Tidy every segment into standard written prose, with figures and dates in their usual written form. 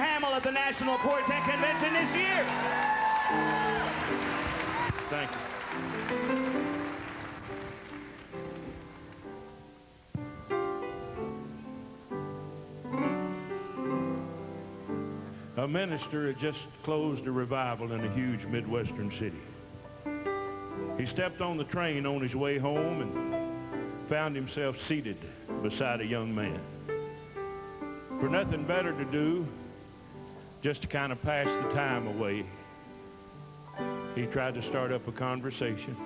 Hamill at the National Quartet Convention this year. Thank you. A minister had just closed a revival in a huge Midwestern city. He stepped on the train on his way home and found himself seated beside a young man. For nothing better to do, just to kind of pass the time away, he tried to start up a conversation.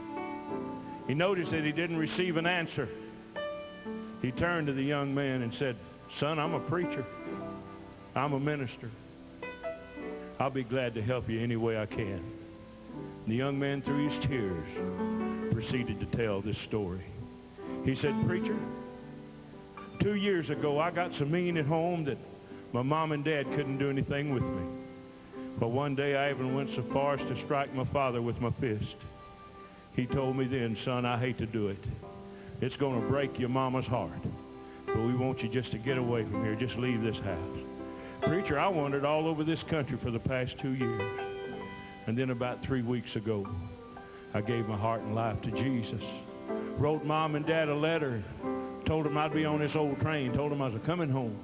He noticed that he didn't receive an answer. He turned to the young man and said, "Son, I'm a preacher. I'm a minister. I'll be glad to help you any way I can." The young man, through his tears, proceeded to tell this story. He said, "Preacher, 2 years ago, I got so mean at home that my mom and dad couldn't do anything with me. But one day, I even went so far as to strike my father with my fist. He told me then, 'Son, I hate to do it. It's going to break your mama's heart. But we want you just to get away from here. Just leave this house.' Preacher, I wandered all over this country for the past 2 years. And then about 3 weeks ago, I gave my heart and life to Jesus. Wrote Mom and Dad a letter, told them I'd be on this old train, told them I was coming home."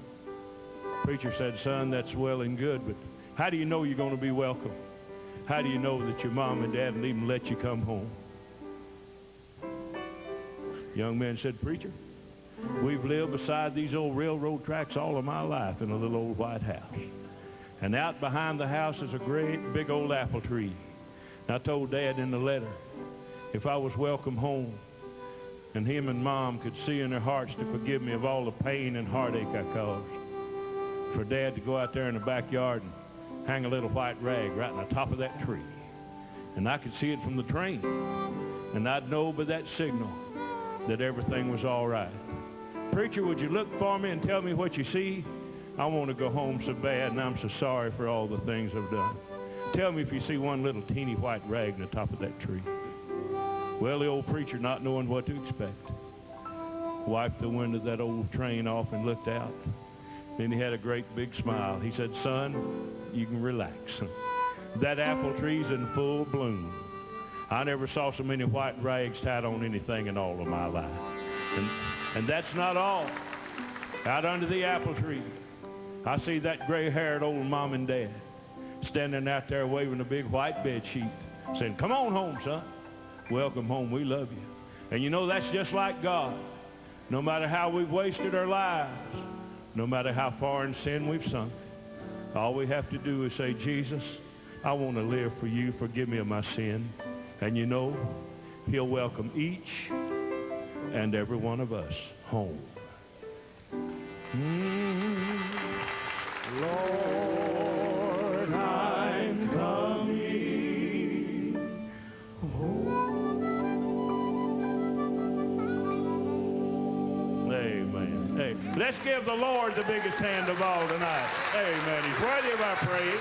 Preacher said, "Son, that's well and good, but how do you know you're going to be welcome? How do you know that your mom and dad will even let you come home?" Young man said, "Preacher, we've lived beside these old railroad tracks all of my life in a little old white house. And out behind the house is a great big old apple tree. And I told Dad in the letter, if I was welcome home, and him and Mom could see in their hearts to forgive me of all the pain and heartache I caused, for Dad to go out there in the backyard and hang a little white rag right on the top of that tree. And I could see it from the train. And I'd know by that signal that everything was all right. Preacher, would you look for me and tell me what you see? I want to go home so bad, and I'm so sorry for all the things I've done. Tell me if you see one little teeny white rag on the top of that tree." Well, the old preacher, not knowing what to expect, wiped the window of that old train off and looked out. Then he had a great big smile. He said, "Son, you can relax. That apple tree's in full bloom. I never saw so many white rags tied on anything in all of my life. And that's not all. Out under the apple tree, I see that gray-haired old mom and dad standing out there waving a big white bed sheet, saying, 'Come on home, son. Welcome home. We love you.' And you know, that's just like God. No matter how we've wasted our lives, no matter how far in sin we've sunk, all we have to do is say, 'Jesus, I want to live for you. Forgive me of my sin.' And you know, he'll welcome each and every one of us home." Lord, I'm coming home. Amen. Hey, let's give the Lord the biggest hand of all tonight. Amen. He's worthy of our praise.